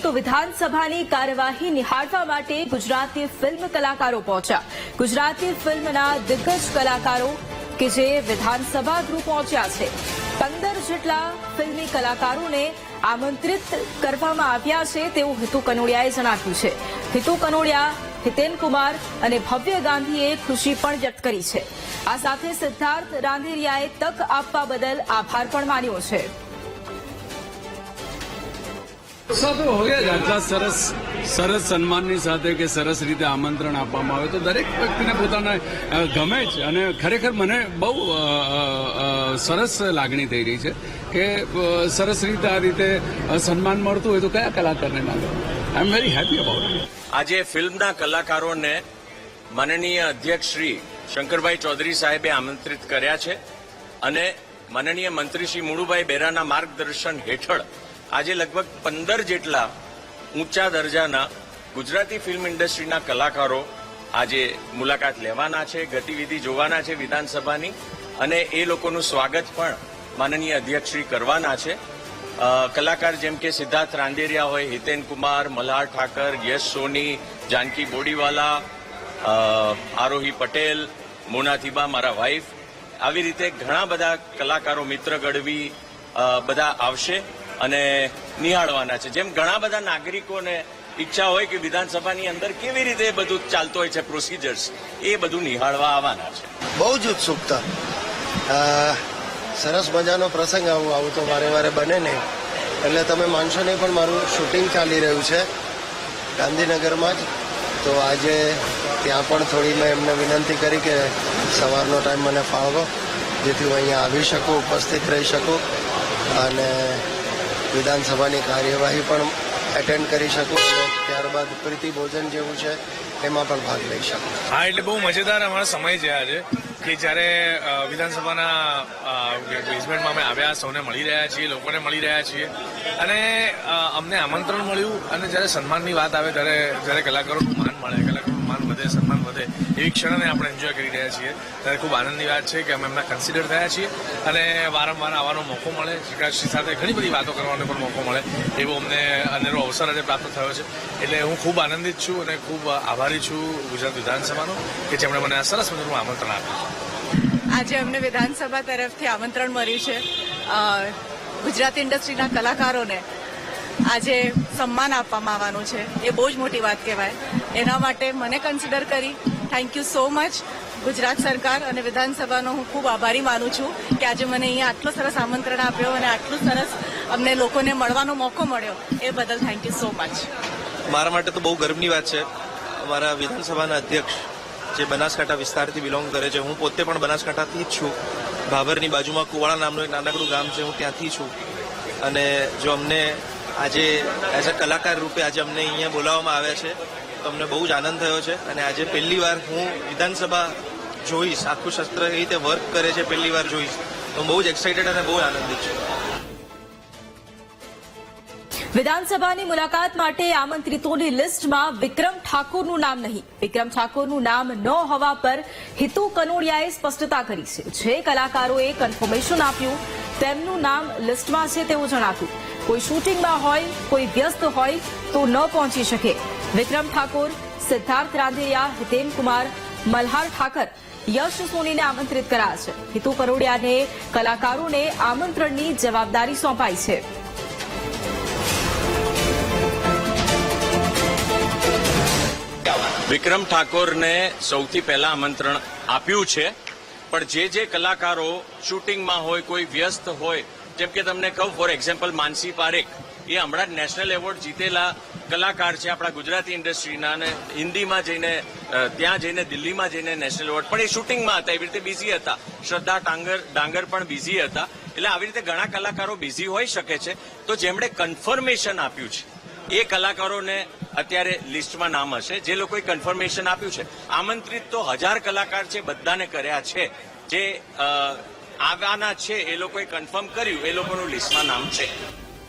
તો વિધાનસભાની કાર્યવાહી નિહાળવા માટે ગુજરાતી ફિલ્મ કલાકારો પહોંચ્યા. ગુજરાતી ફિલ્મના દિગ્ગજ કલાકારો કે જે વિધાનસભા ગૃહ પહોંચ્યા છે. 15 જેટલા ફિલ્મી કલાકારોને આમંત્રિત કરવામાં આવ્યા છે તેવું હિતુ કનોડિયાએ જણાવ્યું છે. હિતુ કનોડિયા, હિતેન કુમાર અને ભવ્ય ગાંધીએ ખુશી પણ વ્યક્ત કરી છે. આ સાથે સિદ્ધાર્થ રાંદેરિયાએ તક આપવા બદલ આભાર પણ માન્યો છે. આટલા સરસ સન્માનની સાથે કે સરસ રીતે આમંત્રણ આપવામાં આવે તો દરેક વ્યક્તિને પોતાને ગમે જ, અને ખરેખર મને બહુ સરસ લાગણી થઈ રહી છે કે સરસ રીતે આ રીતે સન્માન મળતું હોય તો કયા કલાકારને ના ગમે. I am very happy about it. આજે ફિલ્મના કલાકારોને માનનીય અધ્યક્ષ શ્રી શંકરભાઈ ચૌધરી સાહેબે આમંત્રિત કર્યા છે અને માનનીય મંત્રી શ્રી મુળુભાઈ બેરાના માર્ગદર્શન હેઠળ આજે લગભગ 15 જેટલા ઊંચા દરજાના ગુજરાતી ફિલ્મ ઇન્ડસ્ટ્રીના કલાકારો આજે મુલાકાત લેવાના છે, ગતિવિધિ જોવાના છે વિધાનસભાની, અને એ લોકોનું સ્વાગત પણ માનનીય અધ્યક્ષશ્રી કરવાના છે. કલાકાર જેમ કે સિદ્ધાર્થ રાંદેરિયા હોય, હિતેન કુમાર, મલ્હાર ઠાકર, યશ સોની, જાનકી બોડીવાલા, આરોહી પટેલ, મોના થીબા મારા વાઇફ, આવી રીતે ઘણા બધા કલાકારો, મિત્ર ગઢવી, બધા આવશે અને નિહાળવાના છે. જેમ ઘણા બધા નાગરિકોને ઈચ્છા હોય કે વિધાનસભાની અંદર કેવી રીતે બધું ચાલતું હોય છે પ્રોસિજર્સ, એ બધું નિહાળવા આવવાના છે. બહુ જ ઉત્સુકતા. સરસ મજાનો પ્રસંગ આવું તો વારે વારે બને નહીં. એટલે તમે માનશો નહીં, પણ મારું શૂટિંગ ચાલી રહ્યું છે ગાંધીનગરમાં જ. તો આજે ત્યાં પણ થોડી મેં એમને વિનંતી કરી કે સવારનો ટાઈમ મને ફાળવો, જેથી હું અહીંયા આવી શકું, ઉપસ્થિત રહી શકું અને વિધાનસભાની કાર્યવાહી પણ એટેન્ડ કરી શકું અને ત્યારબાદ પ્રીતિ ભોજન જેવું છે એમાં પણ ભાગ લઈ શકું. હા, એટલે બહુ મજેદાર અમારો સમય છે આજે કે જ્યારે વિધાનસભાના બેઝમેન્ટમાં અમે આવ્યા, સૌને મળી રહ્યા છીએ, લોકોને મળી રહ્યા છીએ અને અમને આમંત્રણ મળ્યું. અને જ્યારે સન્માનની વાત આવે જ્યારે કલાકારોનું માન મળે, કલાકારોનું માન વધે, સન્માન વધે, એવી ક્ષણને આપણે એન્જોય કરી રહ્યા છીએ. ત્યારે ખૂબ આનંદની વાત છે કે અમે એમના કન્સિડર થયા છીએ અને વારંવાર આવવાનો મોકો મળે, શ્રી સાથે ઘણી બધી વાતો કરવાનો પણ મોકો મળે, એવો અમને અનેરો અવસર આજે પ્રાપ્ત થયો છે. એટલે હું ખૂબ આનંદિત છું અને ખૂબ આભારી છું ગુજરાત વિધાનસભાનો કે જેમણે મને આ સરસ મજાનું આમંત્રણ આપ્યું છે. આજે અમને વિધાનસભા તરફથી આમંત્રણ મળ્યું છે. ગુજરાતી ઇન્ડસ્ટ્રીના કલાકારોને આજે સન્માન આપવામાં આવવાનું છે. એ બહુ જ મોટી વાત કહેવાય. એના માટે મને કન્સિડર કરી thank you so much. Gujarat સરકાર અને વિધાનસભાનો હું ખૂબ આભારી માનું છું કે આજે મને અહીંયા આટલું સરસ આમંત્રણ આપ્યો અને આટલું સરસ અમને લોકોને મળવાનો મોકો મળ્યો, એ બદલ થેન્ક યુ સો મચ. મારા માટે તો બહુ ગર્વની વાત છે. અમારા વિધાનસભાના અધ્યક્ષ જે બનાસકાંઠા વિસ્તારથી બિલોંગ કરે છે, હું પોતે પણ બનાસકાંઠાથી જ છું. ભાભરની બાજુમાં કુવાડા નામનું એક નાનકડું ગામ છે, હું ત્યાંથી છું. અને જો અમને આજે એઝ અ કલાકાર રૂપે આજે અમને અહીંયા બોલાવવામાં આવ્યા છે તો અમને બહુ જ આનંદ થયો છે. અને આજે પહેલી વાર હું વિધાનસભા જોઈશ, આખું શસ્ત્ર એ રીતે વર્ક કરે છે પહેલી વાર જોઈશ, તો બહુ જ એક્સાઇટેડ અને બહુ આનંદિત છું. વિધાનસભાની મુલાકાત માટે આમંત્રિતોની લિસ્ટમાં વિક્રમ ઠાકોરનું નામ નહીં. વિક્રમ ઠાકોરનું નામ ન હોવા પર હિતુ કનોડિયાએ સ્પષ્ટતા કરી છે. જે કલાકારોએ કન્ફર્મેશન આપ્યું તેમનું નામ લિસ્ટમાં છે તેવું જણાતું. કોઈ શૂટિંગમાં હોય, કોઈ વ્યસ્ત હોય તો ન પહોંચી શકે. વિક્રમ ઠાકોર, સિદ્ધાર્થ રાંદેરિયા, હિતેન કુમાર, મલ્હાર ઠાકર, યશ સોનીને આમંત્રિત કરાયા છે. હિતુ કનોડિયાને કલાકારોને આમંત્રણની જવાબદારી સોંપાઈ છે. વિક્રમ ઠાકોરને સૌથી પહેલા આમંત્રણ આપ્યું છે, પણ જે કલાકારો શૂટિંગમાં હોય, કોઈ વ્યસ્ત હોય, જેમ કે તમને કહું ફોર એક્ઝામ્પલ માનસી પારેખ, એ હમણાં જ નેશનલ એવોર્ડ જીતેલા કલાકાર છે આપણા ગુજરાતી ઇન્ડસ્ટ્રીના, અને હિન્દીમાં જઈને ત્યાં જઈને દિલ્હીમાં જઈને નેશનલ એવોર્ડ, પણ એ શૂટિંગમાં હતા, એવી રીતે બિઝી હતા. શ્રદ્ધા ડાંગર પણ બિઝી હતા. એટલે આવી રીતે ઘણા કલાકારો બિઝી હોઈ શકે છે. તો જેમણે કન્ફર્મેશન આપ્યું છે એ કલાકારોને અત્યારે લિસ્ટમાં નામ હશે. જે લોકોએ કન્ફર્મેશન આપ્યું છે, આમંત્રિત તો 1000 કલાકાર છે, બધાને કર્યા છે. જે આવવાના છે એ લોકોએ કન્ફર્મ કર્યું, એ લોકોનું લિસ્ટમાં નામ છે.